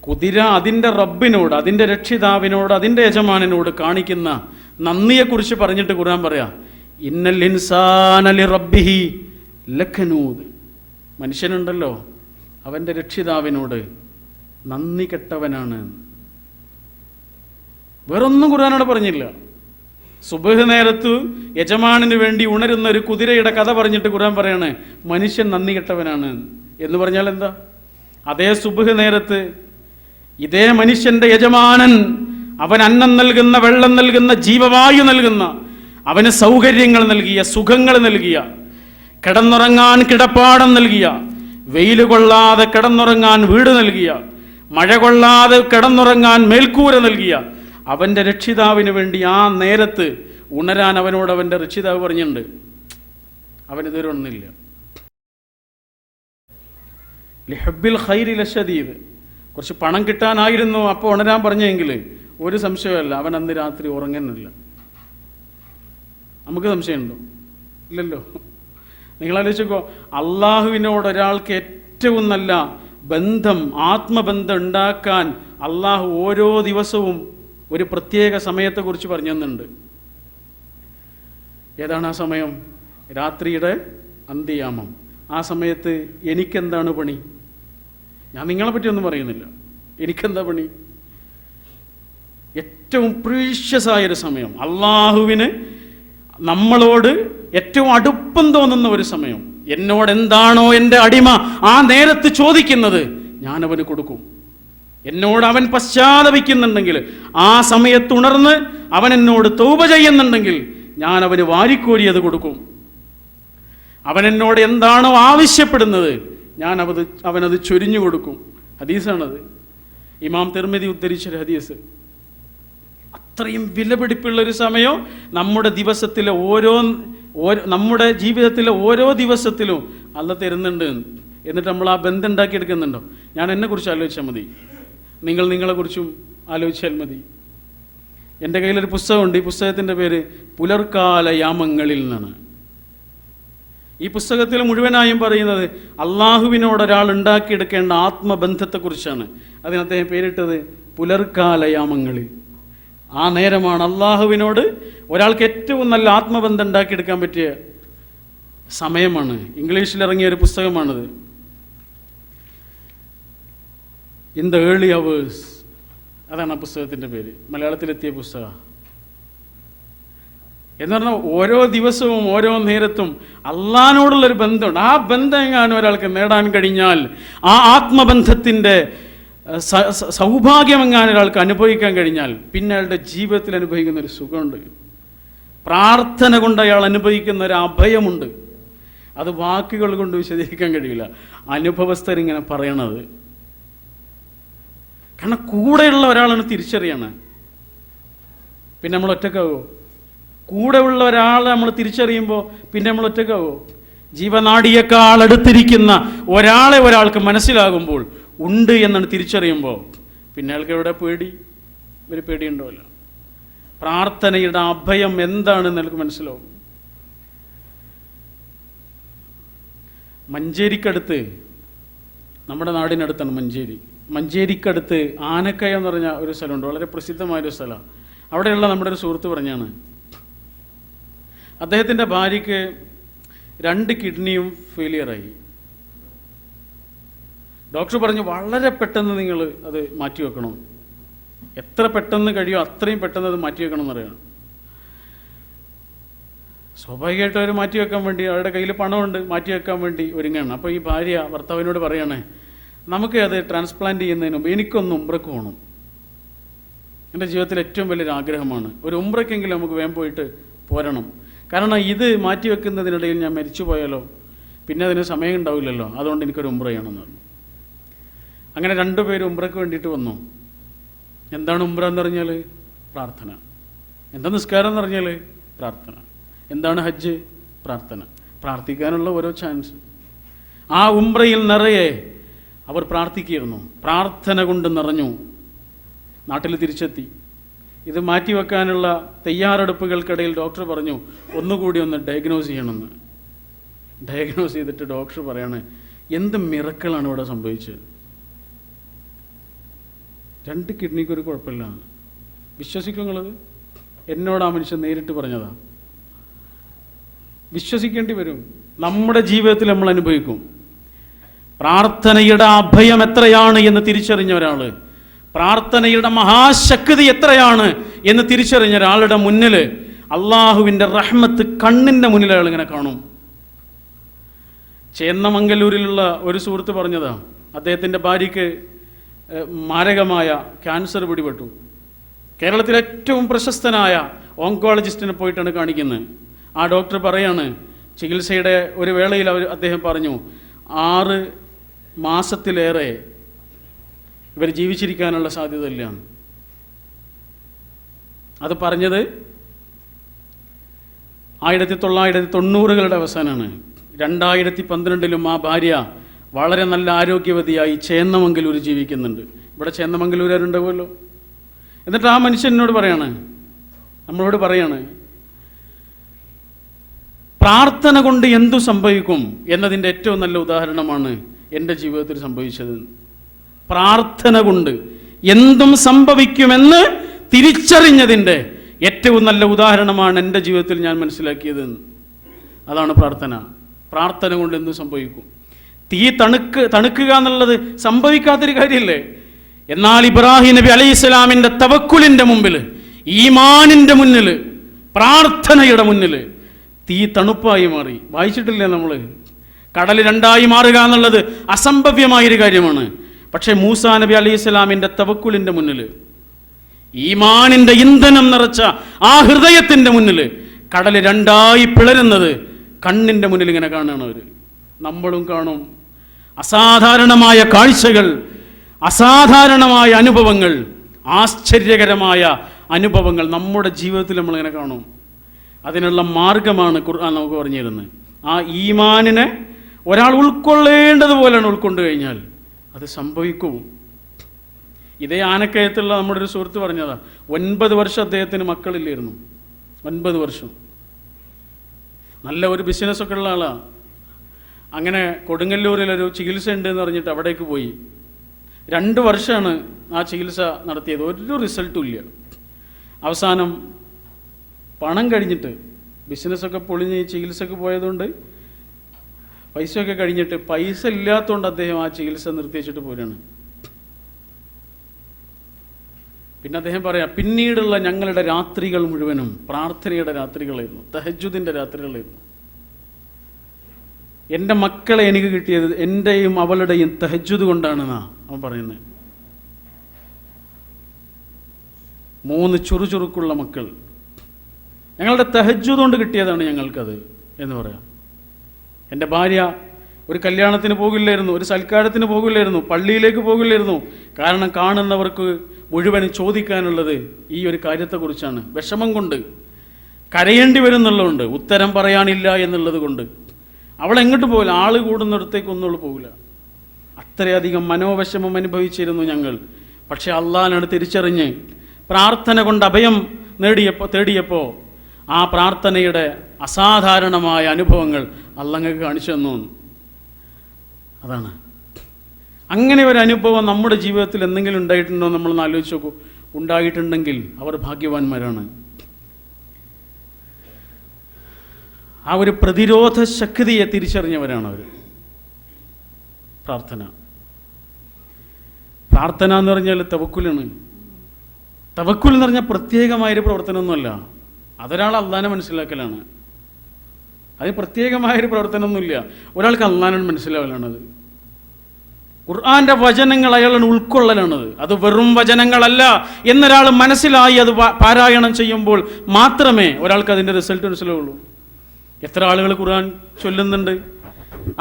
കുതിര അതിൻ്റെ റബ്ബിനോട്, അതിൻ്റെ രക്ഷിതാവിനോട്, അതിൻ്റെ യജമാനനോട് കാണിക്കുന്ന നന്ദിയെക്കുറിച്ച് പറഞ്ഞിട്ട് ഖുർആൻ പറയാ, ഇന്നൽ ഇൻസാന ലിറബ്ബിഹി ലകനൂദ്. മനുഷ്യനുണ്ടല്ലോ അവൻ്റെ രക്ഷിതാവിനോട് നന്ദി കെട്ടവനാണ്. വേറൊന്നും ഖുർആനോട് പറഞ്ഞില്ല. സുബഹ് നേരത്ത് യജമാനന് വേണ്ടി ഉണരുന്ന ഒരു കുതിരയുടെ കഥ പറഞ്ഞിട്ട് ഖുർആൻ പറയാണ് മനുഷ്യൻ നന്ദി കെട്ടവനാണ് എന്ന് പറഞ്ഞാൽ എന്താ? അതേ സുബഹ് നേരത്ത് ഇതേ മനുഷ്യന്റെ യജമാനൻ, അവൻ അന്നം നൽകുന്ന, വെള്ളം നൽകുന്ന, ജീവവായു നൽകുന്ന, അവന് സൗകര്യങ്ങൾ നൽകിയ, സുഖങ്ങൾ നൽകിയ, കിടന്നുറങ്ങാൻ കിടപ്പാടം നൽകിയ, വെയിൽ കൊള്ളാതെ കിടന്നുറങ്ങാൻ വീട് നൽകിയ, മഴ കൊള്ളാതെ കിടന്നുറങ്ങാൻ മേൽക്കൂര നൽകിയ അവൻ്റെ രക്ഷിതാവിന് വേണ്ടി ആ നേരത്ത് ഉണരാൻ അവനോട് അവൻ്റെ രക്ഷിതാവ് പറഞ്ഞിട്ടുണ്ട്. അവനിതുവരെ ഒന്നില്ല. ലിഹബ്ബിൽ ഖൈരി ലശദീദ്. കുറച്ച് പണം കിട്ടാനായിരുന്നു അപ്പോൾ ഉണരാൻ പറഞ്ഞെങ്കിൽ ഒരു സംശയമല്ല, അവൻ അന്ന് രാത്രി ഉറങ്ങുന്നില്ല. നമുക്ക് സംശയമുണ്ടോ? ഇല്ലല്ലോ. നിങ്ങളാലോചിച്ചോ, അള്ളാഹുവിനോട് ഒരാൾക്ക് ഏറ്റവും നല്ല ബന്ധം, ആത്മബന്ധം ഉണ്ടാക്കാൻ അള്ളാഹു ഓരോ ദിവസവും ഒരു പ്രത്യേക സമയത്തെക്കുറിച്ച് പറഞ്ഞു തന്നുണ്ട്. ഏതാണ് ആ സമയം? രാത്രിയുടെ അന്ത്യയാമം. ആ സമയത്ത് എനിക്കെന്താണ് പണി? ഞാൻ നിങ്ങളെ പറ്റിയൊന്നും പറയുന്നില്ല. എനിക്കെന്താ പണി? ഏറ്റവും പ്രീഷ്യസായൊരു സമയം, അള്ളാഹുവിന് നമ്മളോട് ഏറ്റവും അടുപ്പം തോന്നുന്ന ഒരു സമയം. എന്നോട് എന്താണോ എൻ്റെ അടിമ ആ നേരത്ത് ചോദിക്കുന്നത് ഞാൻ അവന് കൊടുക്കും. എന്നോട് അവൻ പശ്ചാത്തപിക്കുന്നുണ്ടെങ്കിൽ, ആ സമയത്ത് ഉണർന്ന് അവൻ എന്നോട് തൗബ ചെയ്യുന്നുണ്ടെങ്കിൽ ഞാൻ അവന് വാരിക്കോരിയത് കൊടുക്കും. അവൻ എന്നോട് എന്താണോ ആവശ്യപ്പെടുന്നത് ഞാൻ അവനത് ചൊരിഞ്ഞു കൊടുക്കും. ഹദീസാണത്. ഇമാം തിർമിദി ഉദ്ധരിച്ചൊരു ഹദീസ്. അത്രയും വിലപിടിപ്പുള്ളൊരു സമയം നമ്മുടെ ദിവസത്തിലെ നമ്മുടെ ജീവിതത്തിലെ ഓരോ ദിവസത്തിലും അല്ല തരുന്നുണ്ട്. എന്നിട്ട് നമ്മൾ ആ ബന്ധം ഉണ്ടാക്കിയെടുക്കുന്നുണ്ടോ? ഞാൻ എന്നെക്കുറിച്ച് ആലോചിച്ചാൽ മതി, നിങ്ങൾ നിങ്ങളെക്കുറിച്ചും ആലോചിച്ചാൽ മതി. എൻ്റെ കയ്യിലൊരു പുസ്തകമുണ്ട്. ഈ പുസ്തകത്തിൻ്റെ പേര് പുലർക്കാല യാമങ്ങളിൽ നിന്നാണ്. ഈ പുസ്തകത്തിൽ മുഴുവനായും പറയുന്നത് അള്ളാഹുവിനോട് ഒരാൾ ഉണ്ടാക്കിയെടുക്കേണ്ട ആത്മബന്ധത്തെക്കുറിച്ചാണ്. അതിന് അദ്ദേഹം പേരിട്ടത് പുലർക്കാല യാമങ്ങളിൽ. ആ നേരമാണ് അള്ളാഹുവിനോട് ഒരാൾക്ക് ഏറ്റവും നല്ല ആത്മബന്ധം ഉണ്ടാക്കിയെടുക്കാൻ പറ്റിയ സമയമാണ്. ഇംഗ്ലീഷിലിറങ്ങിയ ഒരു പുസ്തകമാണിത്. ഇൻ ദ ഏർലി അവേഴ്സ്, അതാണ് ആ പുസ്തകത്തിൻ്റെ പേര്. മലയാളത്തിലെത്തിയ പുസ്തകം. എന്ന് പറഞ്ഞാൽ ഓരോ ദിവസവും ഓരോ നേരത്തും അള്ളാഹിനോടുള്ളൊരു ബന്ധമുണ്ട്. ആ ബന്ധം എങ്ങാനും ഒരാൾക്ക് നേടാൻ കഴിഞ്ഞാൽ, ആ ആത്മബന്ധത്തിൻ്റെ സൗഭാഗ്യം എങ്ങാനും ഒരാൾക്ക് അനുഭവിക്കാൻ കഴിഞ്ഞാൽ, പിന്നെ അയാളുടെ ജീവിതത്തിൽ അനുഭവിക്കുന്ന ഒരു സുഖമുണ്ട്. പ്രാർത്ഥന കൊണ്ട് അയാൾ അനുഭവിക്കുന്ന ഒരു അഭയമുണ്ട്. അത് വാക്കുകൾ കൊണ്ട് വിശദീകരിക്കാൻ കഴിയില്ല. അനുഭവസ്ഥരിങ്ങനെ പറയണത്. കാരണം കൂടെയുള്ള ഒരാളാണ് തിരിച്ചറിയണത്. പിന്നെ നമ്മൾ ഒറ്റക്കാവോ? കൂടെയുള്ള ഒരാളെ നമ്മൾ തിരിച്ചറിയുമ്പോൾ പിന്നെ നമ്മൾ ഒറ്റക്കാവോ? ജീവനാഡിയേക്കാൾ അടുത്തിരിക്കുന്ന ഒരാൾക്ക് മനസ്സിലാകുമ്പോൾ, ഉണ്ട് എന്നാണ് തിരിച്ചറിയുമ്പോൾ, പിന്നെ അയാൾക്ക് എവിടെ പേടി? ഒരു പേടിയുണ്ടാവില്ല. പ്രാർത്ഥനയുടെ അഭയം എന്താണെന്ന് എനിക്ക് മനസ്സിലാവും. മഞ്ചേരിക്കടുത്ത്, നമ്മുടെ നാടിനടുത്താണ് മഞ്ചേരി. മഞ്ചേരിക്കടുത്ത് ആനക്കയം എന്ന് പറഞ്ഞ ഒരു സ്ഥലമുണ്ട്. വളരെ പ്രസിദ്ധമായൊരു സ്ഥലമാണ്. അവിടെയുള്ള നമ്മുടെ ഒരു സുഹൃത്ത് പറഞ്ഞാണ്, അദ്ദേഹത്തിൻ്റെ ഭാര്യയ്ക്ക് 2 കിഡ്നിയും ഫെയിലിയറായി. ഡോക്ടർ പറഞ്ഞു വളരെ പെട്ടെന്ന് നിങ്ങൾ അത് മാറ്റിവെക്കണം, എത്ര പെട്ടെന്ന് കഴിയുമോ അത്രയും പെട്ടെന്ന് അത് മാറ്റിവെക്കണം എന്നറിയണം. സ്വാഭാവികമായിട്ടും അവർ മാറ്റിവെക്കാൻ വേണ്ടി, അവരുടെ കയ്യിൽ പണമുണ്ട്, മാറ്റിവെക്കാൻ വേണ്ടി ഒരുങ്ങണം. അപ്പോൾ ഈ ഭാര്യ ഭർത്താവിനോട് പറയണേ, നമുക്ക് അത് ട്രാൻസ്പ്ലാന്റ് ചെയ്യുന്നതിന് മുമ്പ് എനിക്കൊന്ന് ഉംറയ്ക്ക് പോകണം. എൻ്റെ ജീവിതത്തിൽ ഏറ്റവും വലിയൊരു ആഗ്രഹമാണ്. ഒരു ഉംറയ്ക്കെങ്കിലും നമുക്ക് വേഗം പോയിട്ട് പോരണം. കാരണം ഇത് മാറ്റിവെക്കുന്നതിനിടയിൽ ഞാൻ മരിച്ചു പോയാലോ, പിന്നെ അതിന് സമയം ഉണ്ടാവില്ലല്ലോ. അതുകൊണ്ട് എനിക്കൊരു ഉംറ ചെയ്യണമെന്ന് പറഞ്ഞു. അങ്ങനെ 2 പേരും ഉംറയ്ക്ക് വേണ്ടിയിട്ട് വന്നു. എന്താണ് ഉംറ എന്ന് പറഞ്ഞാൽ? പ്രാർത്ഥന. എന്താ നിസ്കാരം എന്ന് പറഞ്ഞാൽ? പ്രാർത്ഥന. എന്താണ് ഹജ്ജ്? പ്രാർത്ഥന. പ്രാർത്ഥിക്കാനുള്ള ഓരോ ചാൻസ്. ആ ഉംറയിൽ നിറയെ അവർ പ്രാർത്ഥിക്കുകയായിരുന്നു. പ്രാർത്ഥന കൊണ്ട് നിറഞ്ഞു. നാട്ടിൽ തിരിച്ചെത്തി. ഇത് മാറ്റിവെക്കാനുള്ള തയ്യാറെടുപ്പുകൾക്കിടയിൽ ഡോക്ടർ പറഞ്ഞു ഒന്നുകൂടി ഒന്ന് ഡയഗ്നോസ് ചെയ്യണമെന്ന്. ഡയഗ്നോസ് ചെയ്തിട്ട് ഡോക്ടർ പറയാണ്, എന്ത് മിറക്കിളാണ് ഇവിടെ സംഭവിച്ചത്? 2 കിഡ്നിക്കൊരു കുഴപ്പമില്ല. വിശ്വസിക്കുന്നത് എന്നോട് ആ മനുഷ്യൻ നേരിട്ട് പറഞ്ഞതാണ്. വിശ്വസിക്കേണ്ടി വരും. നമ്മുടെ ജീവിതത്തിൽ നമ്മൾ അനുഭവിക്കും. പ്രാർത്ഥനയുടെ അഭയം എത്രയാണ് എന്ന് തിരിച്ചറിഞ്ഞ ഒരാൾ, പ്രാർത്ഥനയുടെ മഹാശക്തി എത്രയാണ് എന്ന് തിരിച്ചറിഞ്ഞ ഒരാളുടെ മുന്നിൽ അള്ളാഹുവിൻ്റെ റഹ്മത്ത് കണ്ണിൻ്റെ മുന്നിൽ അയാൾ ഇങ്ങനെ കാണും. ചേന്നമംഗലൂരിലുള്ള ഒരു സുഹൃത്ത് പറഞ്ഞതാ, അദ്ദേഹത്തിൻ്റെ ഭാര്യയ്ക്ക് മാരകമായ ക്യാൻസർ പിടിപെട്ടു. കേരളത്തിലെ ഏറ്റവും പ്രശസ്തനായ ഓങ്കോളജിസ്റ്റിനെ പോയിട്ടാണ് കാണിക്കുന്നത്. ആ ഡോക്ടർ പറയാണ്, ചികിത്സയുടെ ഒരു വേളയിൽ അദ്ദേഹം പറഞ്ഞു 6 മാസത്തിലേറെ ഇവർ ജീവിച്ചിരിക്കാനുള്ള സാധ്യതയില്ല. അത് പറഞ്ഞത് 1990കളുടെ അവസാനമാണ്. 2012 ആ ഭാര്യ വളരെ നല്ല ആരോഗ്യവതിയായി ചേന്നമംഗലൂർ ജീവിക്കുന്നുണ്ട്. ഇവിടെ ചേന്നമംഗലൂരുണ്ടാവുമല്ലോ. എന്നിട്ട് ആ മനുഷ്യനോട് പറയാണ്, നമ്മളോട് പറയാണ്, പ്രാർത്ഥന കൊണ്ട് എന്തു സംഭവിക്കും എന്നതിൻ്റെ ഏറ്റവും നല്ല ഉദാഹരണമാണ് എൻ്റെ ജീവിതത്തിൽ സംഭവിച്ചത്. പ്രാർത്ഥന കൊണ്ട് എന്തും സംഭവിക്കുമെന്ന് തിരിച്ചറിഞ്ഞതിൻ്റെ ഏറ്റവും നല്ല ഉദാഹരണമാണ് എൻ്റെ ജീവിതത്തിൽ ഞാൻ മനസ്സിലാക്കിയത്. അതാണ് പ്രാർത്ഥന. പ്രാർത്ഥന കൊണ്ട് എന്തും സംഭവിക്കും. തീ തണുക്കുക എന്നുള്ളത് സംഭവിക്കാത്തൊരു കാര്യമല്ലേ? എന്നാൽ ഇബ്രാഹിം നബി അലൈഹിസ്സലാമിൻ്റെ തവക്കുലിൻ്റെ മുമ്പിൽ, ഈമാനിൻ്റെ മുന്നിൽ, പ്രാർത്ഥനയുടെ മുന്നിൽ തീ തണുപ്പായി മാറി. വായിച്ചിട്ടില്ലേ നമ്മൾ? കടൽ 2ആയി മാറുക എന്നുള്ളത് അസംഭവ്യമായൊരു കാര്യമാണ്. പക്ഷേ മൂസാ നബി അലൈഹിസ്സലാമിൻ്റെ തവക്കുലിൻ്റെ മുന്നിൽ, ഈമാനിൻ്റെ ഇന്ധനം നിറച്ച ആ ഹൃദയത്തിൻ്റെ മുന്നിൽ കടൽ 2ആയി പിളരുന്നത് കണ്ണിൻ്റെ മുന്നിൽ ഇങ്ങനെ കാണുകയാണ് അവർ. നമ്മളും കാണും അസാധാരണമായ കാഴ്ചകൾ, അസാധാരണമായ അനുഭവങ്ങൾ, ആശ്ചര്യകരമായ അനുഭവങ്ങൾ നമ്മുടെ ജീവിതത്തിൽ നമ്മളിങ്ങനെ കാണും. അതിനുള്ള മാർഗമാണ് ഖുർആൻ നമുക്ക് പറഞ്ഞു തരുന്നത്. ആ ഈമാനിനെ ഒരാൾ ഉൾക്കൊള്ളേണ്ടതുപോലെയാണ് ഉൾക്കൊണ്ടു കഴിഞ്ഞാൽ അത് സംഭവിക്കും. ഇതേ ആനക്കയത്തുള്ള നമ്മുടെ ഒരു സുഹൃത്ത് പറഞ്ഞതാ, 9 വർഷം അദ്ദേഹത്തിന് മക്കളില്ലായിരുന്നു. 9 വർഷം. നല്ല ഒരു ബിസിനസ്സൊക്കെ ഉള്ള ആളാണ്. അങ്ങനെ കൊടുങ്ങല്ലൂരിലൊരു ചികിത്സ ഉണ്ട് എന്ന് പറഞ്ഞിട്ട് അവിടേക്ക് പോയി. 2 വർഷമാണ് ആ ചികിത്സ നടത്തിയത്. ഒരു റിസൾട്ടും ഇല്ല. അവസാനം പണം കഴിഞ്ഞിട്ട്, ബിസിനസ്സൊക്കെ പൊളിഞ്ഞ് ചികിത്സക്ക് പോയതുകൊണ്ട് പൈസയൊക്കെ കഴിഞ്ഞിട്ട്, പൈസ ഇല്ലാത്തതുകൊണ്ട് അദ്ദേഹം ആ ചികിത്സ നിർത്തിവെച്ചിട്ട് പോരാണ്. പിന്നെ അദ്ദേഹം പറയാം, പിന്നീടുള്ള ഞങ്ങളുടെ രാത്രികൾ മുഴുവനും പ്രാർത്ഥനയുടെ രാത്രികളായിരുന്നു, തഹജ്ജുദിൻ്റെ രാത്രികളായിരുന്നു. എൻ്റെ മക്കളെ എനിക്ക് കിട്ടിയത് എൻ്റെയും അവളുടെയും തഹജ്ജുദ് കൊണ്ടാണെന്നാ അവൻ പറയുന്നത്. 3 ചുറുചുറുക്കുള്ള മക്കൾ ഞങ്ങളുടെ തഹജ്ജുദ് കൊണ്ട് കിട്ടിയതാണ് ഞങ്ങൾക്കത് എന്ന് പറയാം. എൻ്റെ ഭാര്യ ഒരു കല്യാണത്തിന് പോകില്ലായിരുന്നു, ഒരു സൽക്കാരത്തിന് പോകില്ലായിരുന്നു, പള്ളിയിലേക്ക് പോകില്ലായിരുന്നു. കാരണം കാണുന്നവർക്ക് മുഴുവനും ചോദിക്കാനുള്ളത് ഈ ഒരു കാര്യത്തെക്കുറിച്ചാണ്. വിഷമം കൊണ്ട് കരയേണ്ടി വരുന്നുള്ളതുകൊണ്ട്, ഉത്തരം പറയാനില്ല എന്നുള്ളത് കൊണ്ട് അവൾ എങ്ങോട്ട് പോകില്ല. ആൾ കൂടുന്നിടത്തേക്കൊന്നും പോകില്ല. അത്രയധികം മനോവിഷമം അനുഭവിച്ചിരുന്നു ഞങ്ങൾ. പക്ഷെ അള്ളാഹിനോട് തിരിച്ചറിഞ്ഞ് പ്രാർത്ഥന കൊണ്ട് അഭയം തേടിയപ്പോൾ ആ പ്രാർത്ഥനയുടെ അസാധാരണമായ അനുഭവങ്ങൾ അള്ളാഹ് കാണിച്ചു തന്നു. അതാണ്. അങ്ങനെ ഒരു അനുഭവം നമ്മുടെ ജീവിതത്തിൽ എന്തെങ്കിലും ഉണ്ടായിട്ടുണ്ടോ നമ്മളൊന്ന് ആലോചിച്ച് നോക്കൂ. ഉണ്ടായിട്ടുണ്ടെങ്കിൽ അവർ ഭാഗ്യവാന്മാരാണ്. ആ ഒരു പ്രതിരോധ ശക്തിയെ തിരിച്ചറിഞ്ഞവരാണ് അവർ. പ്രാർത്ഥന എന്ന് പറഞ്ഞാൽ തവക്കുലാണ്. തവക്കുൽ എന്ന് പറഞ്ഞാൽ പ്രത്യേകമായൊരു പ്രവർത്തനമൊന്നുമല്ല. അതൊരാൾ അള്ളാനെ മനസ്സിലാക്കലാണ്. അതിന് പ്രത്യേകമായൊരു പ്രവർത്തനമൊന്നുമില്ല. ഒരാൾക്ക് അള്ളാനെ മനസ്സിലാക്കലാണത്. ഖുർആന്റെ വചനങ്ങൾ അയാളാണ് ഉൾക്കൊള്ളലാണത്. അത് വെറും വചനങ്ങളല്ല എന്നൊരാൾ മനസ്സിലായി അത് പാരായണം ചെയ്യുമ്പോൾ മാത്രമേ ഒരാൾക്ക് അതിൻ്റെ റിസൾട്ട് മനസ്സിലാവുള്ളൂ. എത്ര ആളുകൾ ഖുർആൻ ചൊല്ലുന്നുണ്ട്.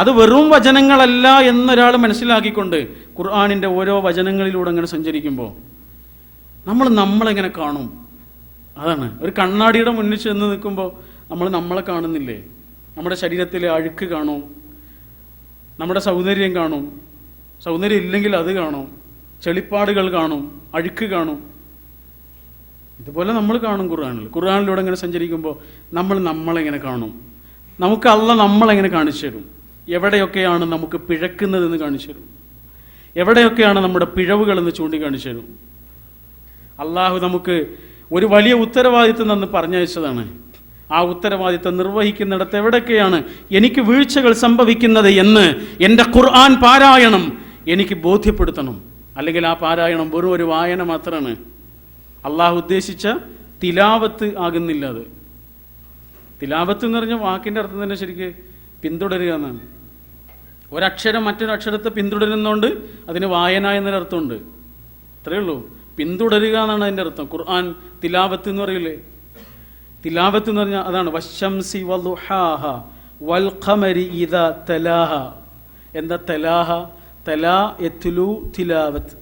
അത് വെറും വചനങ്ങളല്ല എന്നൊരാൾ മനസ്സിലാക്കിക്കൊണ്ട് ഖുർആനിൻ്റെ ഓരോ വചനങ്ങളിലൂടെ അങ്ങനെ സഞ്ചരിക്കുമ്പോൾ നമ്മളെങ്ങനെ കാണും? അതാണ്. ഒരു കണ്ണാടിയുടെ മുന്നിൽ ചെന്ന് നിൽക്കുമ്പോൾ നമ്മളെ കാണുന്നില്ലേ? നമ്മുടെ ശരീരത്തിലെ അഴുക്ക് കാണും, നമ്മുടെ സൗന്ദര്യം കാണും, സൗന്ദര്യം ഇല്ലെങ്കിൽ അത് കാണും, ചെളിപ്പാടുകൾ കാണും, അഴുക്ക് കാണും. ഇതുപോലെ നമ്മൾ കാണും ഖുർആനിലൂടെ ഇങ്ങനെ സഞ്ചരിക്കുമ്പോൾ നമ്മളെങ്ങനെ കാണും? നമുക്ക് അള്ളാഹ് നമ്മളെങ്ങനെ കാണിച്ചു തരും? എവിടെയൊക്കെയാണ് നമുക്ക് പിഴക്കുന്നതെന്ന് കാണിച്ചു തരും. എവിടെയൊക്കെയാണ് നമ്മുടെ പിഴവുകളെന്ന് ചൂണ്ടിക്കാണിച്ചു തരും. അള്ളാഹു നമുക്ക് ഒരു വലിയ ഉത്തരവാദിത്വം തന്ന് പറഞ്ഞയച്ചതാണ്. ആ ഉത്തരവാദിത്വം നിർവഹിക്കുന്നിടത്ത് എവിടെയൊക്കെയാണ് എനിക്ക് വീഴ്ചകൾ സംഭവിക്കുന്നത് എന്ന് എൻ്റെ ഖുർആൻ പാരായണം എനിക്ക് ബോധ്യപ്പെടുത്തണം. അല്ലെങ്കിൽ ആ പാരായണം വെറും ഒരു വായന മാത്രമാണ്. അള്ളാഹു ഉദ്ദേശിച്ച തിലാവത്ത് ആകുന്നില്ല അത്. തിലാവത്ത് എന്ന് പറഞ്ഞ വാക്കിൻ്റെ അർത്ഥം തന്നെ ശരിക്ക് പിന്തുടരുക എന്നാണ്. ഒരക്ഷരം മറ്റൊരക്ഷരത്തെ പിന്തുടരുന്നതുകൊണ്ട് അതിന് വായന എന്നൊരർത്ഥമുണ്ട്. അത്രയേ ഉള്ളൂ. പിന്തുടരുക എന്നാണ് അതിൻ്റെ അർത്ഥം. ഖുർആൻ തിലാവത്ത് എന്ന് പറയില്ലേ? തിലാവത്ത് എന്ന് പറഞ്ഞാൽ അതാണ്. വശംസി വളുഹാഹ വൽ ഖമരി ഇദാ തലാഹ. എന്താ തലാഹ? തലാ യത്ലു തിലാവത്ത്.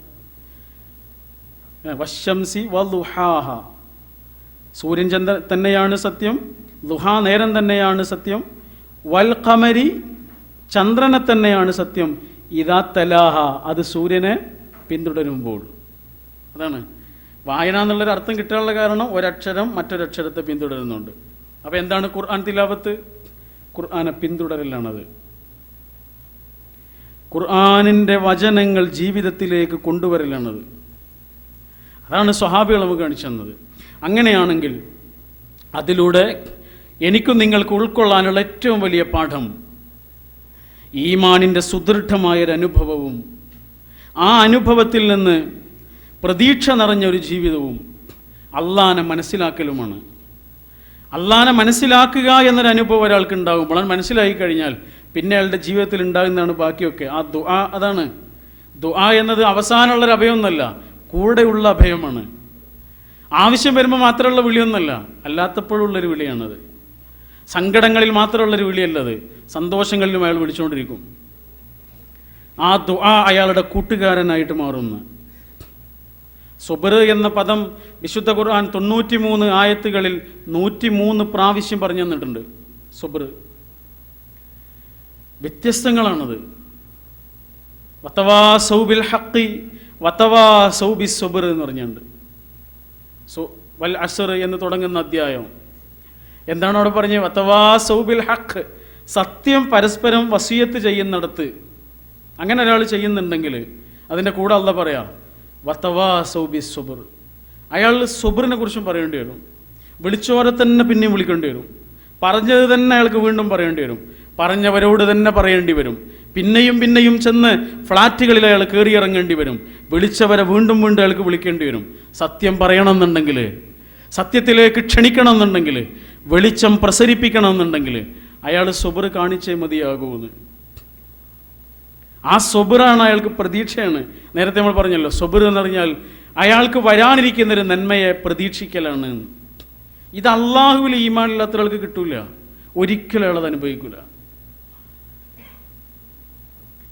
വശംസി വളുഹാഹ, സൂര്യൻ ചന്ദ്രൻ തന്നെയാണ് സത്യം, ളുഹാ നേരം തന്നെയാണ് സത്യം, വൽ ഖമരി ചന്ദ്രനെ തന്നെയാണ് സത്യം, ഇദാ തലാഹ അത് സൂര്യനെ പിന്തുടരുമ്പോൾ. അതാണ് വായന എന്നുള്ളൊരു അർത്ഥം കിട്ടാനുള്ള കാരണം ഒരക്ഷരം മറ്റൊരക്ഷരത്തെ പിന്തുടരുന്നുണ്ട്. അപ്പോൾ എന്താണ് ഖുർആൻ തിലാവത്ത്? ഖുർആനെ പിന്തുടരലാണത്. ഖുർആനിൻ്റെ വചനങ്ങൾ ജീവിതത്തിലേക്ക് കൊണ്ടുവരലാണത്. അതാണ് സ്വഹാബികൾ നമുക്ക് കാണിച്ചു തന്നത്. അങ്ങനെയാണെങ്കിൽ അതിലൂടെ എനിക്കും നിങ്ങൾക്ക് ഉൾക്കൊള്ളാനുള്ള ഏറ്റവും വലിയ പാഠം ഈമാനിൻ്റെ സുദൃഢമായൊരനുഭവവും ആ അനുഭവത്തിൽ നിന്ന് പ്രതീക്ഷ നിറഞ്ഞൊരു ജീവിതവും അള്ളാനെ മനസ്സിലാക്കലുമാണ്. അള്ളാനെ മനസ്സിലാക്കുക എന്നൊരനുഭവം ഒരാൾക്ക് ഉണ്ടാകുമ്പോൾ അത് മനസ്സിലാക്കി കഴിഞ്ഞാൽ പിന്നെ അയാളുടെ ജീവിതത്തിൽ ഉണ്ടാകുന്നതാണ് ബാക്കിയൊക്കെ. ആ ദുആ അതാണ്. ദുആ എന്നത് അവസാനമുള്ളൊരു അഭയമൊന്നുമല്ല, കൂടെയുള്ള അഭയമാണ്. ആവശ്യം വരുമ്പോൾ മാത്രമുള്ള വിളിയൊന്നുമല്ല, അല്ലാത്തപ്പോഴുള്ളൊരു വിളിയാണത്. സങ്കടങ്ങളിൽ മാത്രമുള്ളൊരു വിളിയല്ലത്, സന്തോഷങ്ങളിലും അയാൾ വിളിച്ചുകൊണ്ടിരിക്കും. ആ ദുആ അയാളുടെ കൂട്ടുകാരനായിട്ട് മാറുന്ന. സുബ്ർ എന്ന പദം വിശുദ്ധ ഖുർആൻ 93 ആയത്തുകളിൽ 103 പ്രാവശ്യം പറഞ്ഞു തന്നിട്ടുണ്ട്. സുബ്ർ വ്യത്യസ്തങ്ങളാണത്. വതവാസൗ ബിൽ ഹഖ് വതവാസൗ ബിസ് സുബ്ർ എന്ന് പറഞ്ഞുണ്ട്. വൽ അസ്ർ എന്ന് തുടങ്ങുന്ന അധ്യായം എന്താണ് അവിടെ പറഞ്ഞത്? വതവാസൗ ബിൽ ഹഖ്, സത്യം പരസ്പരം വസിയത്ത് ചെയ്യുന്നിടത്ത് അങ്ങനെ ഒരാൾ ചെയ്യുന്നുണ്ടെങ്കിൽ അതിൻ്റെ കൂടെ അല്ലാഹ് പറയാം വതവാസൗ ബിസ് സുബ്ർ. അയാൾ സുബ്റിനെ കുറിച്ചും പറയേണ്ടി വരും. വിളിച്ചോരെ തന്നെ പിന്നെയും വിളിക്കേണ്ടി വരും. പറഞ്ഞത് തന്നെ അയാൾക്ക് വീണ്ടും പറയേണ്ടി വരും. പറഞ്ഞവരോട് തന്നെ പറയേണ്ടി വരും. പിന്നെയും പിന്നെയും ചെന്ന് ഫ്ലാറ്റുകളിൽ അയാൾ കയറിയിറങ്ങേണ്ടി വരും. വിളിച്ചവരെ വീണ്ടും വീണ്ടും അയാൾക്ക് വിളിക്കേണ്ടി വരും. സത്യം പറയണമെന്നുണ്ടെങ്കിൽ, സത്യത്തിലേക്ക് ക്ഷണിക്കണം എന്നുണ്ടെങ്കിൽ, വെളിച്ചം പ്രസരിപ്പിക്കണം എന്നുണ്ടെങ്കിൽ അയാൾ സുബ്ർ കാണിച്ചേ മതിയാകൂന്ന്. ആ സുബ്റാണ് അയാൾക്ക് പ്രതീക്ഷയാണ്. നേരത്തെ നമ്മൾ പറഞ്ഞല്ലോ, സുബ്ർ എന്ന് പറഞ്ഞാൽ അയാൾക്ക് വരാനിരിക്കുന്നൊരു നന്മയെ പ്രതീക്ഷിക്കലാണ്. ഇത് അള്ളാഹുവിൽ ഈമാനില്ലാത്ത ഒരാൾക്ക് കിട്ടൂല, ഒരിക്കലും അയാളത് അനുഭവിക്കില്ല.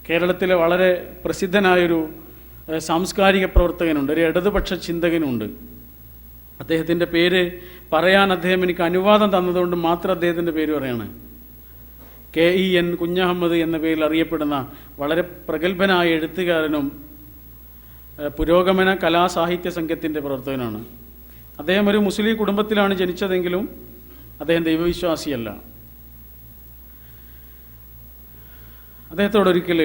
കേരളത്തിലെ വളരെ പ്രസിദ്ധനായൊരു സാംസ്കാരിക പ്രവർത്തകനുണ്ട്, ഒരു ഇടതുപക്ഷ ചിന്തകനുണ്ട്. അദ്ദേഹത്തിൻ്റെ പേര് പറയാൻ അദ്ദേഹം എനിക്ക് അനുവാദം തന്നതുകൊണ്ട് മാത്രം അദ്ദേഹത്തിൻ്റെ പേര് പറയാണ്. KEN കുഞ്ഞഹമ്മദ് എന്ന പേരിൽ അറിയപ്പെടുന്ന വളരെ പ്രഗത്ഭനായ എഴുത്തുകാരനും പുരോഗമന കലാസാഹിത്യ സംഘത്തിൻ്റെ പ്രവർത്തകനാണ്. അദ്ദേഹം ഒരു മുസ്ലിം കുടുംബത്തിലാണ് ജനിച്ചതെങ്കിലും അദ്ദേഹം ദൈവവിശ്വാസിയല്ല. അദ്ദേഹത്തോട് ഒരിക്കൽ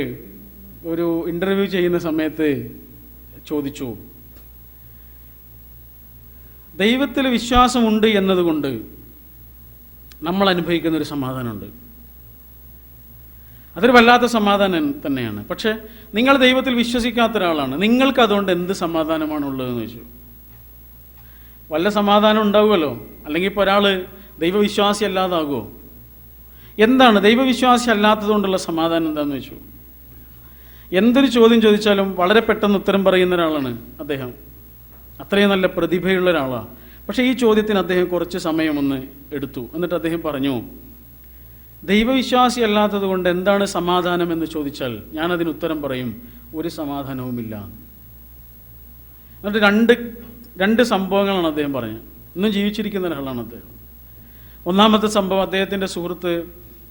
ഒരു ഇൻ്റർവ്യൂ ചെയ്യുന്ന സമയത്ത് ചോദിച്ചു, ദൈവത്തിൽ വിശ്വാസമുണ്ട് എന്നതുകൊണ്ട് നമ്മൾ അനുഭവിക്കുന്നൊരു സമാധാനമുണ്ട്. അതൊരു വല്ലാത്ത സമാധാനം തന്നെയാണ്. പക്ഷേ നിങ്ങൾ ദൈവത്തിൽ വിശ്വസിക്കാത്ത ഒരാളാണ്, നിങ്ങൾക്ക് അതുകൊണ്ട് എന്ത് സമാധാനമാണ് ഉള്ളതെന്ന് ചോദിച്ചു. വല്ല സമാധാനം ഉണ്ടാവുമല്ലോ, അല്ലെങ്കിൽ ഇപ്പോൾ ഒരാൾ ദൈവവിശ്വാസി അല്ലാതാകുമോ? എന്താണ് ദൈവവിശ്വാസി അല്ലാത്തതുകൊണ്ടുള്ള സമാധാനം എന്താണെന്ന് വെച്ചു. എന്തൊരു ചോദ്യം ചോദിച്ചാലും വളരെ പെട്ടെന്ന് ഉത്തരം പറയുന്ന ഒരാളാണ് അദ്ദേഹം. അത്രയും നല്ല പ്രതിഭയുള്ള ഒരാളാണ്. പക്ഷേ ഈ ചോദ്യത്തിന് അദ്ദേഹം കുറച്ച് സമയമൊന്ന് എടുത്തു. എന്നിട്ട് അദ്ദേഹം പറഞ്ഞു, ദൈവവിശ്വാസി അല്ലാത്തത് കൊണ്ട് എന്താണ് സമാധാനം എന്ന് ചോദിച്ചാൽ ഞാനതിന് ഉത്തരം പറയും, ഒരു സമാധാനവുമില്ല. എന്നിട്ട് രണ്ട് സംഭവങ്ങളാണ് അദ്ദേഹം പറഞ്ഞത്. ഇന്നും ജീവിച്ചിരിക്കുന്ന ഒരാളാണ് അദ്ദേഹം. ഒന്നാമത്തെ സംഭവം, അദ്ദേഹത്തിൻ്റെ സുഹൃത്ത്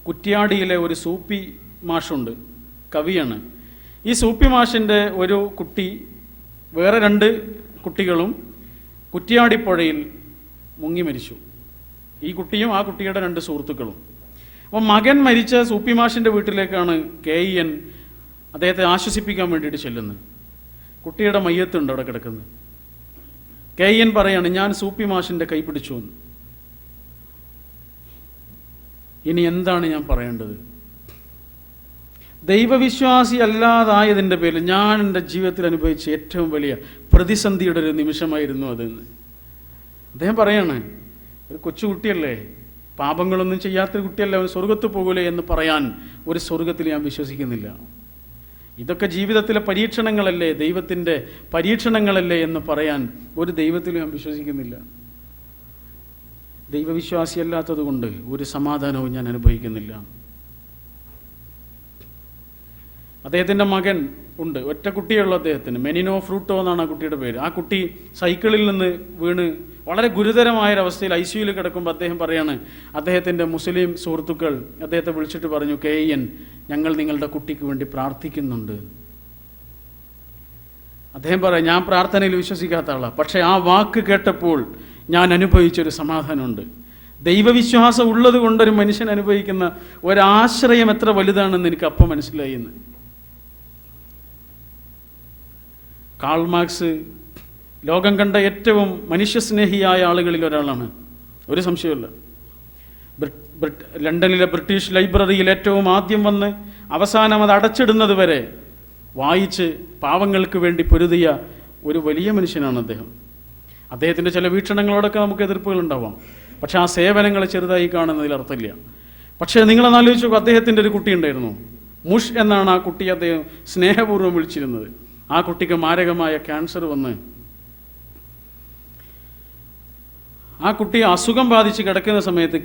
കുറ്റ്യാടിയിലെ ഒരു സൂപ്പി മാഷുണ്ട്, കവിയാണ്. ഈ സൂപ്പി മാഷിൻ്റെ ഒരു കുട്ടി വേറെ 2 കുട്ടികളും കുറ്റ്യാടിപ്പുഴയിൽ മുങ്ങി മരിച്ചു. ഈ കുട്ടിയും ആ കുട്ടിയുടെ 2 സുഹൃത്തുക്കളും. അപ്പോൾ മകൻ മരിച്ച സൂപ്പി മാഷിൻ്റെ വീട്ടിലേക്കാണ് KEN അദ്ദേഹത്തെ ആശ്വസിപ്പിക്കാൻ വേണ്ടിയിട്ട് ചെല്ലുന്നത്. കുട്ടിയുടെ മയ്യത്തുണ്ട് അവിടെ കിടക്കുന്നത്. KN പറയാണ്, ഞാൻ സൂപ്പി മാഷിൻ്റെ കൈ പിടിച്ചു എന്ന്. ഇനി എന്താണ് ഞാൻ പറയേണ്ടത്? ദൈവവിശ്വാസി അല്ലാതായതിൻ്റെ പേരിൽ ഞാൻ എൻ്റെ ജീവിതത്തിൽ അനുഭവിച്ച ഏറ്റവും വലിയ പ്രതിസന്ധിയുടെ ഒരു നിമിഷമായിരുന്നു അതെന്ന് അദ്ദേഹം പറയാണ്. ഒരു കൊച്ചുകുട്ടിയല്ലേ, പാപങ്ങളൊന്നും ചെയ്യാത്തൊരു കുട്ടിയല്ലേ, അവൻ സ്വർഗത്ത് പോകൂലേ എന്ന് പറയാൻ ഒരു സ്വർഗത്തിൽ ഞാൻ വിശ്വസിക്കുന്നില്ല. ഇതൊക്കെ ജീവിതത്തിലെ പരീക്ഷണങ്ങളല്ലേ, ദൈവത്തിൻ്റെ പരീക്ഷണങ്ങളല്ലേ എന്ന് പറയാൻ ഒരു ദൈവത്തിലും ഞാൻ വിശ്വസിക്കുന്നില്ല. ദൈവവിശ്വാസിയല്ലാത്തത് കൊണ്ട് ഒരു സമാധാനവും ഞാൻ അനുഭവിക്കുന്നില്ല. അദ്ദേഹത്തിൻ്റെ മകൻ ഉണ്ട്, ഒറ്റ കുട്ടിയുള്ള അദ്ദേഹത്തിന്, മെനിനോ ഫ്രൂട്ടോ എന്നാണ് ആ കുട്ടിയുടെ പേര്. ആ കുട്ടി സൈക്കിളിൽ നിന്ന് വീണ് വളരെ ഗുരുതരമായൊരവസ്ഥയിൽ ICUയിൽ കിടക്കുമ്പോൾ അദ്ദേഹം പറയാണ്, അദ്ദേഹത്തിൻ്റെ മുസ്ലിം സുഹൃത്തുക്കൾ അദ്ദേഹത്തെ വിളിച്ചിട്ട് പറഞ്ഞു, KN, ഞങ്ങൾ നിങ്ങളുടെ കുട്ടിക്ക് വേണ്ടി പ്രാർത്ഥിക്കുന്നുണ്ട്. അദ്ദേഹം പറയാം, ഞാൻ പ്രാർത്ഥനയിൽ വിശ്വസിക്കാത്ത ആളാണ്, പക്ഷേ ആ വാക്ക് കേട്ടപ്പോൾ ഞാൻ അനുഭവിച്ചൊരു സമാധാനമുണ്ട്. ദൈവവിശ്വാസം ഉള്ളത് കൊണ്ടൊരു മനുഷ്യൻ അനുഭവിക്കുന്ന ഒരാശ്രയം എത്ര വലുതാണെന്ന് എനിക്ക് അപ്പം മനസ്സിലായി എന്ന്. കാൾ മാർക്സ് ലോകം കണ്ട ഏറ്റവും മനുഷ്യസ്നേഹിയായ ആളുകളിൽ ഒരാളാണ്, ഒരു സംശയമില്ല. ലണ്ടനിലെ ബ്രിട്ടീഷ് ലൈബ്രറിയിൽ ഏറ്റവും ആദ്യം വന്ന് അവസാനം അത് അടച്ചിടുന്നത് വരെ വായിച്ച് പാവങ്ങൾക്ക് വേണ്ടി പൊരുതിയ ഒരു വലിയ മനുഷ്യനാണ് അദ്ദേഹം. അദ്ദേഹത്തിൻ്റെ ചില വീക്ഷണങ്ങളോടൊക്കെ നമുക്ക് എതിർപ്പുകൾ ഉണ്ടാവാം, പക്ഷെ ആ സേവനങ്ങൾ ചെറുതായി കാണുന്നതിൽ അർത്ഥമില്ല. പക്ഷേ നിങ്ങളൊന്ന് ആലോചിച്ച് നോക്കുക, അദ്ദേഹത്തിൻ്റെ ഒരു കുട്ടി ഉണ്ടായിരുന്നു, മുഷ് എന്നാണ് ആ കുട്ടി അദ്ദേഹം സ്നേഹപൂർവ്വം വിളിച്ചിരുന്നത്. ആ കുട്ടിക്ക് മാരകമായ ക്യാൻസർ വന്ന് ആ കുട്ടി അസുഖം ബാധിച്ച് കിടക്കുന്ന സമയത്ത്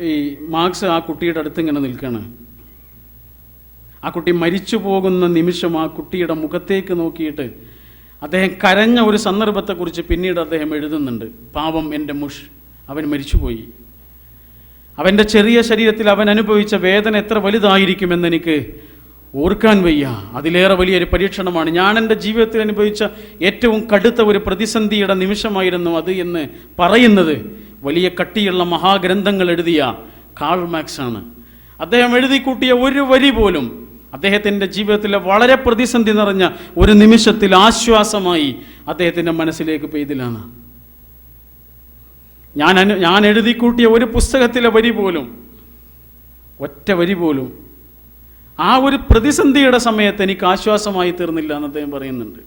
ഈ മാർക്സ് ആ കുട്ടിയുടെ അടുത്ത് ഇങ്ങനെ നിൽക്കുകയാണ്. ആ കുട്ടി മരിച്ചു പോകുന്ന നിമിഷം ആ കുട്ടിയുടെ മുഖത്തേക്ക് നോക്കിയിട്ട് അദ്ദേഹം കരഞ്ഞ ഒരു സന്ദർഭത്തെക്കുറിച്ച് പിന്നീട് അദ്ദേഹം എഴുതുന്നുണ്ട്. പാവം എൻ്റെ മുഷ്, അവൻ മരിച്ചുപോയി. അവൻ്റെ ചെറിയ ശരീരത്തിൽ അവൻ അനുഭവിച്ച വേദന എത്ര വലുതായിരിക്കുമെന്ന് എനിക്ക് ഓർക്കാൻ വയ്യ. അതിലേറെ വലിയൊരു പരീക്ഷണമാണ്. ഞാൻ എൻ്റെ ജീവിതത്തിൽ അനുഭവിച്ച ഏറ്റവും കടുത്ത ഒരു പ്രതിസന്ധിയുടെ നിമിഷമായിരുന്നു അത് എന്ന് പറയുന്നത് വലിയ കട്ടിയുള്ള മഹാഗ്രന്ഥങ്ങൾ എഴുതിയ കാൾ മാർക്സ് ആണ്. അദ്ദേഹം എഴുതി കൂട്ടിയ ഒരു വരി പോലും അദ്ദേഹത്തിൻ്റെ ജീവിതത്തിലെ വളരെ പ്രതിസന്ധി നിറഞ്ഞ ഒരു നിമിഷത്തിൽ ആശ്വാസമായി അദ്ദേഹത്തിൻ്റെ മനസ്സിലേക്ക് പെയ്തിലാണ്. ഞാൻ എഴുതി കൂട്ടിയ ഒരു പുസ്തകത്തിലെ വരി പോലും, ഒറ്റ വരി പോലും ആ ഒരു പ്രതിസന്ധിയുടെ സമയത്ത് എനിക്ക് ആശ്വാസമായി തീർന്നില്ല എന്ന് അദ്ദേഹം പറയുന്നുണ്ട്.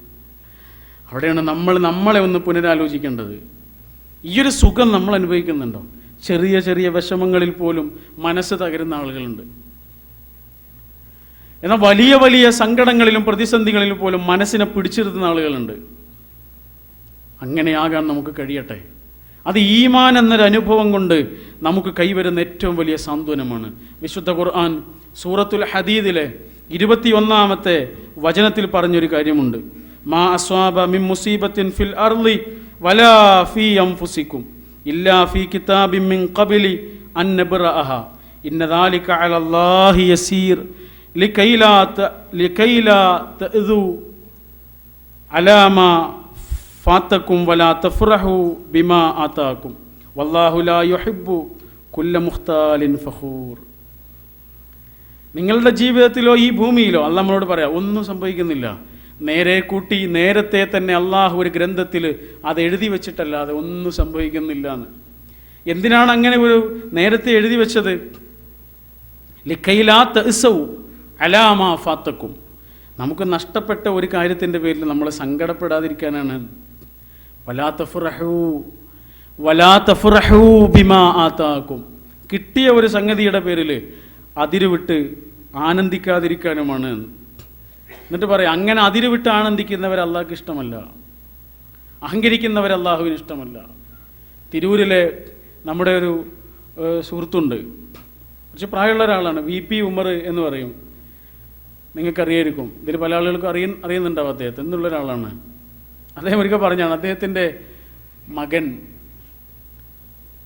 അവിടെയാണ് നമ്മളെ ഒന്ന് പുനരാലോചിക്കേണ്ടത്. ഈ ഒരു സുഖം നമ്മൾ അനുഭവിക്കുന്നുണ്ടോ? ചെറിയ ചെറിയ വിഷമങ്ങളിൽ പോലും മനസ്സ് തകരുന്ന ആളുകളുണ്ട്. എന്നാൽ വലിയ വലിയ സങ്കടങ്ങളിലും പ്രതിസന്ധികളിലും പോലും മനസ്സിനെ പിടിച്ചിരുത്തുന്ന ആളുകളുണ്ട്. അങ്ങനെയാകാൻ നമുക്ക് കഴിയട്ടെ. അത് ഈമാൻ എന്നൊരു അനുഭവം കൊണ്ട് നമുക്ക് കൈവരുന്ന ഏറ്റവും വലിയ സാന്ത്വനമാണ്. വിശുദ്ധ ഖുർആൻ സൂറത്തുൽ ഹദീദിലെ 21-ാമത്തെ വചനത്തിൽ പറഞ്ഞൊരു കാര്യമുണ്ട്. മാ അസ്വാബ മിൻ മുസീബത്തിൻ ഫിൽ അർളി വലാ ഫീ അൻഫുസികും ഇല്ലാ ഫീ കിതാബിൻ മിൻ ഖബ്ലി അൻ നബ്റഅഹ ഇന്ന ദാലിക അലല്ലാഹി യസീർ ലികൈലാ തഅദു അലാ മാ ഫാതകും വലാ തഫ്റഹു ബിമാ ആതാകും വല്ലാഹു ലാ യുഹിബ്ബു കുല്ല മുഖ്താലിൻ ഫഖൂർ. നിങ്ങളുടെ ജീവിതത്തിലോ ഈ ഭൂമിയിലോ അള്ളാഹ് നമ്മളോട് പറയാം, ഒന്നും സംഭവിക്കുന്നില്ല. നേരെ കൂട്ടി നേരത്തെ തന്നെ അള്ളാഹു ഒരു ഗ്രന്ഥത്തിൽ അത് എഴുതി വെച്ചിട്ടല്ലാതെ ഒന്നും സംഭവിക്കുന്നില്ല എന്ന്. എന്തിനാണ് അങ്ങനെ ഒരു നേരത്തെ എഴുതി വെച്ചത്? ലികൈലാ തഅസൗ അലാ മാ ഫാതകും. നമുക്ക് നഷ്ടപ്പെട്ട ഒരു കാര്യത്തിൻ്റെ പേരിൽ നമ്മൾ സങ്കടപ്പെടാതിരിക്കാനാണ്. വലാ തഫ്റഹൂ ബിമാ ആതാകും. കിട്ടിയ ഒരു സംഗതിയുടെ പേരിൽ അതിരുവിട്ട് ആനന്ദിക്കാതിരിക്കാനുമാണ്. എന്നിട്ട് പറയാം, അങ്ങനെ അതിരുവിട്ട് ആനന്ദിക്കുന്നവർ അള്ളാഹ്ക്ക് ഇഷ്ടമല്ല, അഹങ്കരിക്കുന്നവർ അള്ളാഹുവിന് ഇഷ്ടമല്ല. തിരൂരിലെ നമ്മുടെ ഒരു സുഹൃത്തുണ്ട്, കുറച്ച് പ്രായമുള്ള ഒരാളാണ്, VP ഉമർ എന്ന് പറയും. നിങ്ങൾക്കറിയായിരിക്കും, ഇതിൽ പല ആളുകൾക്കും അറിയുന്നുണ്ടാവും അദ്ദേഹത്തെ എന്നുള്ള ഒരാളാണ്. അദ്ദേഹം ഒരിക്കൽ പറഞ്ഞാണ്, അദ്ദേഹത്തിൻ്റെ മകൻ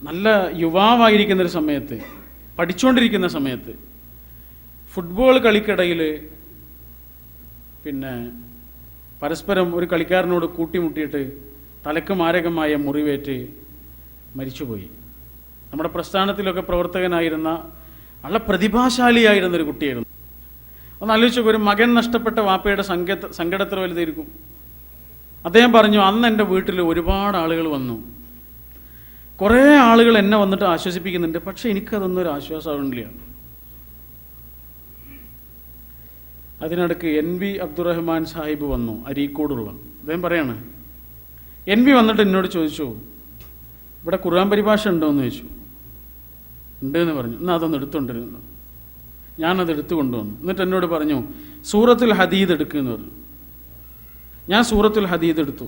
നല്ല യുവാവായിരിക്കുന്നൊരു സമയത്ത്, പഠിച്ചുകൊണ്ടിരിക്കുന്ന സമയത്ത് ഫുട്ബോൾ കളിക്കിടയിൽ പിന്നെ പരസ്പരം ഒരു കളിക്കാരനോട് കൂട്ടിമുട്ടിയിട്ട് തലക്ക് മാരകമായ മുറിവേറ്റ് മരിച്ചുപോയി. നമ്മുടെ പ്രസ്ഥാനത്തിലൊക്കെ പ്രവർത്തകനായിരുന്ന നല്ല പ്രതിഭാശാലിയായിരുന്നൊരു കുട്ടിയായിരുന്നു. ഒന്ന് ആലോചിച്ചു, ഒരു മകൻ നഷ്ടപ്പെട്ട വാപ്പയുടെ സങ്കടത്ര വലുതായിരിക്കും. അദ്ദേഹം പറഞ്ഞു, അന്ന് എൻ്റെ വീട്ടിൽ ഒരുപാട് ആളുകൾ വന്നു, കുറേ ആളുകൾ എന്നെ വന്നിട്ട് ആശ്വസിപ്പിക്കുന്നുണ്ട്, പക്ഷെ എനിക്കതൊന്നും ഒരു ആശ്വാസമാവുന്നില്ല. അതിനിടയ്ക്ക് NV അബ്ദുറഹ്മാൻ സാഹിബ് വന്നു, അരീക്കോടുള്ള. അദ്ദേഹം പറയാണ്, NV വന്നിട്ട് എന്നോട് ചോദിച്ചു, ഇവിടെ ഖുർആൻ പരിഭാഷ ഉണ്ടോ എന്ന് ചോദിച്ചു. ഉണ്ട് എന്ന് പറഞ്ഞു. എന്നാൽ അതൊന്ന് എടുത്തുകൊണ്ടിരുന്നു. ഞാനത് എടുത്തു കൊണ്ടുവന്നു. എന്നിട്ട് എന്നോട് പറഞ്ഞു, സൂറത്തുൽ ഹദീദ് എടുക്കുമെന്ന് പറഞ്ഞു. ഞാൻ സൂറത്തുൽ ഹദീദ് എടുത്തു.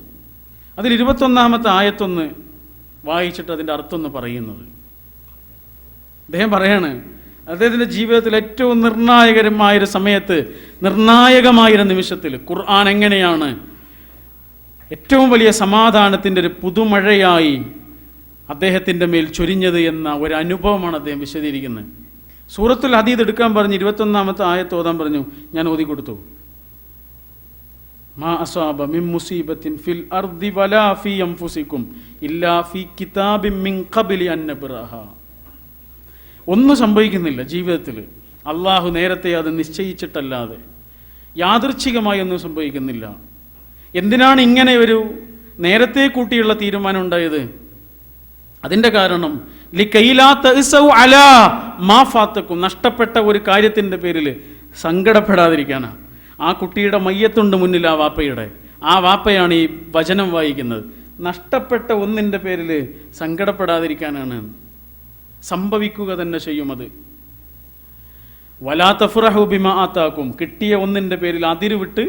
അതിൽ 21-ാമത്തെ ആയത്തൊന്ന് വായിച്ചിട്ട് അതിൻ്റെ അർത്ഥം ഒന്ന് പറയുന്നത്. അദ്ദേഹം പറയാണ്, അദ്ദേഹത്തിൻ്റെ ജീവിതത്തിൽ ഏറ്റവും നിർണായകരമായൊരു സമയത്ത്, നിർണായകമായൊരു നിമിഷത്തിൽ ഖുർആൻ എങ്ങനെയാണ് ഏറ്റവും വലിയ സമാധാനത്തിൻ്റെ ഒരു പുതുമഴയായി അദ്ദേഹത്തിൻ്റെ മേൽ ചൊരിഞ്ഞത് എന്ന ഒരു അനുഭവമാണ് അദ്ദേഹം വിശദീകരിക്കുന്നത്. സൂറത്തുൽ ഹദീദ് എടുക്കാൻ പറഞ്ഞ് 21-ാമത്തെ ആയത്ത് ഓതാൻ പറഞ്ഞു. ഞാൻ ഓതി കൊടുത്തു. മാ അസാബ മിൻ മുസീബത്തിൻ ഫിൽ അർദി വലാ ഫീ അൻഫുസികും ഇല്ലാ ഫീ കിതാബിൻ മിൻ ഖബ്ലി അൻ നബ്റഹ. ഒന്നും സംഭവിക്കുന്നില്ല ജീവിതത്തിൽ, അള്ളാഹു നേരത്തെ അത് നിശ്ചയിച്ചിട്ടല്ലാതെ. യാദൃച്ഛികമായി ഒന്നും സംഭവിക്കുന്നില്ല. എന്തിനാണ് ഇങ്ങനെ ഒരു നേരത്തെ കൂട്ടിയുള്ള തീരുമാനം ഉണ്ടായത്? അതിൻ്റെ കാരണം നഷ്ടപ്പെട്ട ഒരു കാര്യത്തിൻ്റെ പേരിൽ സങ്കടപ്പെടാതിരിക്കാനാണ്. ആ കുട്ടിയുടെ മയ്യത്തുണ്ട് മുന്നിൽ, ആ വാപ്പയുടെ. ആ വാപ്പയാണ് ഈ വചനം വായിക്കുന്നത്. നഷ്ടപ്പെട്ട ഒന്നിൻ്റെ പേരിൽ സങ്കടപ്പെടാതിരിക്കാനാണ്. സംഭവിക്കുക തന്നെ ചെയ്യും അത്. വലാ തഫ്റഹു ബിമാ ആതാക്കും, കിട്ടിയ ഒന്നിൻ്റെ പേരിൽ അതിരുവിട്ട്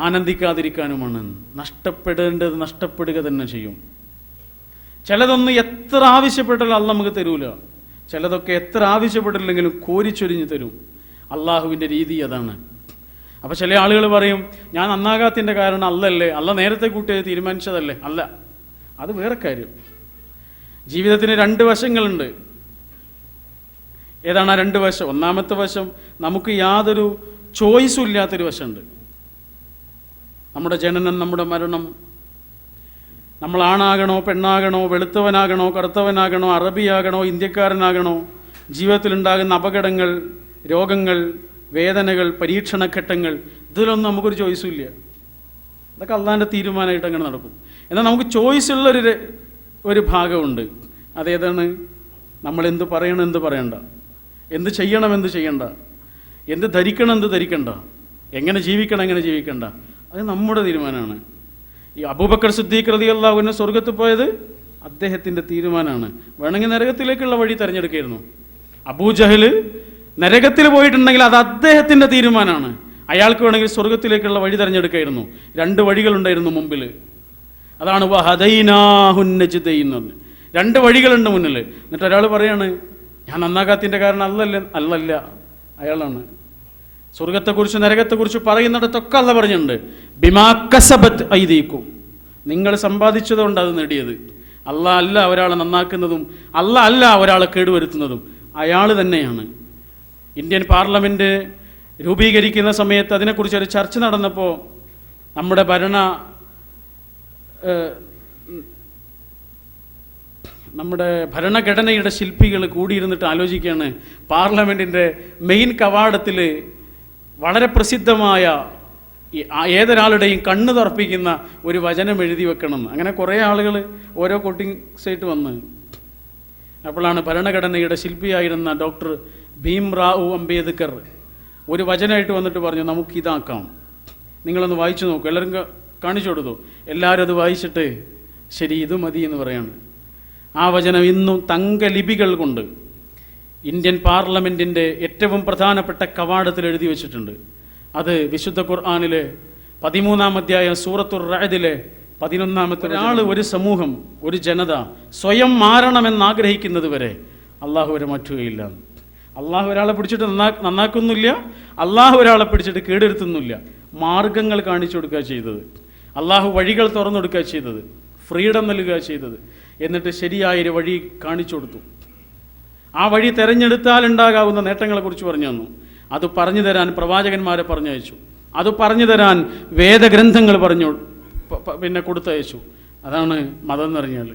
ആനന്ദിക്കാതിരിക്കാനുമാണ്. നഷ്ടപ്പെടേണ്ടത് നഷ്ടപ്പെടുക തന്നെ ചെയ്യും. ചിലതൊന്നും എത്ര ആവശ്യപ്പെട്ടാലും അള്ളാഹ് നമുക്ക് തരൂല. ചിലതൊക്കെ എത്ര ആവശ്യപ്പെട്ടില്ലെങ്കിലും കോരിച്ചൊരിഞ്ഞ് തരും. അള്ളാഹുവിൻ്റെ രീതി അതാണ്. അപ്പോൾ ചില ആളുകൾ പറയും, ഞാൻ നന്നാകാത്തിൻ്റെ കാരണം അല്ലല്ലേ, അള്ളാഹ് നേരത്തെ കൂട്ടി തീരുമാനിച്ചതല്ലേ. അല്ല, അത് വേറെ കാര്യം. ജീവിതത്തിന് 2 വശങ്ങളുണ്ട്. ഏതാണ് ആ 2 വശം? ഒന്നാമത്തെ വശം, നമുക്ക് യാതൊരു ചോയ്സും ഇല്ലാത്തൊരു വശമുണ്ട്. നമ്മുടെ ജനനം, നമ്മുടെ മരണം. നമ്മൾ ആണാകണോ പെണ്ണാകണോ, വെളുത്തവനാകണോ കറുത്തവനാകണോ, അറബിയാകണോ ഇന്ത്യക്കാരനാകണോ, ജീവിതത്തിലുണ്ടാകുന്ന അപകടങ്ങൾ, രോഗങ്ങൾ, വേദനകൾ, പരീക്ഷണഘട്ടങ്ങൾ, ഇതിലൊന്നും നമുക്കൊരു ചോയ്സും ഇല്ല. അതൊക്കെ അള്ളാഹിൻ്റെ തീരുമാനമായിട്ട് അങ്ങനെ നടക്കും. എന്നാൽ നമുക്ക് ചോയ്സുള്ളൊരു ഭാഗമുണ്ട്. അതേതാണ്? നമ്മൾ എന്ത് പറയണം, എന്ത് പറയണ്ട, എന്ത് ചെയ്യണം, എന്ത് ചെയ്യണ്ട, എന്ത് ധരിക്കണം, എന്ത് ധരിക്കണ്ട, എങ്ങനെ ജീവിക്കണം, എങ്ങനെ ജീവിക്കണ്ട, അത് നമ്മുടെ തീരുമാനമാണ്. ഈ അബൂബക്കർ സിദ്ദീഖ് റളിയല്ലാഹു അൻഹു സ്വർഗ്ഗത്തിൽ പോയത് അദ്ദേഹത്തിൻ്റെ തീരുമാനമാണ്. വേണമെങ്കിൽ നരകത്തിലേക്കുള്ള വഴി തിരഞ്ഞെടുക്കായിരുന്നു. അബൂജഹൽ നരകത്തിൽ പോയിട്ടുണ്ടെങ്കിൽ അത് അദ്ദേഹത്തിൻ്റെ തീരുമാനമാണ്. അയാൾക്ക് വേണമെങ്കിൽ സ്വർഗ്ഗത്തിലേക്കുള്ള വഴി തിരഞ്ഞെടുക്കായിരുന്നു. 2 വഴികളുണ്ടായിരുന്നു മുമ്പിൽ. അതാണ് വഹദൈനാഹുൻ നജ്ദൈൻ എന്ന് പറഞ്ഞത്. 2 വഴികളുണ്ട് മുന്നിൽ. എന്നിട്ട് ഒരാൾ പറയാണ്, ഞാൻ നന്നാകാത്തിൻ്റെ കാരണം അല്ലല്ല, അയാളാണ്. സ്വർഗത്തെക്കുറിച്ച് നരകത്തെക്കുറിച്ച് പറയുന്നിടത്തൊക്കെ അള്ളാഹ് പറഞ്ഞിട്ടുണ്ട്, ബിമാ കസബത് ഐദീകും, നിങ്ങൾ സമ്പാദിച്ചതുകൊണ്ട് അത് നേടിയത്. അള്ളാഹ് അല്ല ഒരാളെ നന്നാക്കുന്നതും, അള്ളാഹ് അല്ല ഒരാളെ കേടുവരുത്തുന്നതും, അയാൾ തന്നെയാണ്. ഇന്ത്യൻ പാർലമെൻറ്റ് രൂപീകരിക്കുന്ന സമയത്ത് അതിനെക്കുറിച്ചൊരു ചർച്ച നടന്നപ്പോൾ നമ്മുടെ ഭരണഘടനയുടെ ശില്പികൾ കൂടിയിരുന്നിട്ട് ആലോചിക്കുകയാണ്, പാർലമെൻറ്റിൻ്റെ മെയിൻ കവാടത്തിൽ വളരെ പ്രസിദ്ധമായ ഏതൊരാളുടെയും കണ്ണ് തറപ്പിക്കുന്ന ഒരു വചനം എഴുതി വെക്കണം. അങ്ങനെ കുറേ ആളുകൾ ഓരോ കോട്ടിങ്സായിട്ട് വന്ന്, അപ്പോഴാണ് ഭരണഘടനയുടെ ശില്പിയായിരുന്ന ഡോക്ടർ ഭീംറാവു അംബേദ്കർ ഒരു വചനമായിട്ട് വന്നിട്ട് പറഞ്ഞു, നമുക്കിതാക്കാം, നിങ്ങളൊന്ന് വായിച്ചു നോക്കൂ. എല്ലാവരും കാണിച്ചു കൊടുത്തു. എല്ലാവരും അത് വായിച്ചിട്ട് ശരി ഇത് മതി എന്ന് പറയാണ്. ആ വചനം ഇന്നും തങ്കലിപികൾ കൊണ്ട് ഇന്ത്യൻ പാർലമെൻറ്റിൻ്റെ ഏറ്റവും പ്രധാനപ്പെട്ട കവാടത്തിൽ എഴുതി വച്ചിട്ടുണ്ട്. അത് വിശുദ്ധ ഖുർആനിലെ 13-ാം അധ്യായം സൂറത്തുർ റഅദിലെ 11-ാമത്തെ ഒരാൾ, ഒരു സമൂഹം, ഒരു ജനത സ്വയം മാറണമെന്നാഗ്രഹിക്കുന്നത് വരെ അള്ളാഹു വരെ മാറ്റുകയില്ല. അള്ളാഹു ഒരാളെ പിടിച്ചിട്ട് നന്നാക്കുന്നില്ല, അള്ളാഹു ഒരാളെ പിടിച്ചിട്ട് കേടുവരുത്തുന്നില്ല. മാർഗങ്ങൾ കാണിച്ചു കൊടുക്കുക ചെയ്തത്, അള്ളാഹു വഴികൾ തുറന്നു കൊടുക്കുക ചെയ്തത്, ഫ്രീഡം നൽകുക ചെയ്തത്. എന്നിട്ട് ശരിയായൊരു വഴി കാണിച്ചു കൊടുത്തു. ആ വഴി തിരഞ്ഞെടുത്താൽ ഉണ്ടാകാവുന്ന നേട്ടങ്ങളെക്കുറിച്ച് പറഞ്ഞു തന്നു. അത് പറഞ്ഞു തരാൻ പ്രവാചകന്മാരെ പറഞ്ഞയച്ചു. അത് പറഞ്ഞു തരാൻ വേദഗ്രന്ഥങ്ങൾ കൊടുത്തയച്ചു. അതാണ് മതം എന്ന് പറഞ്ഞാൽ.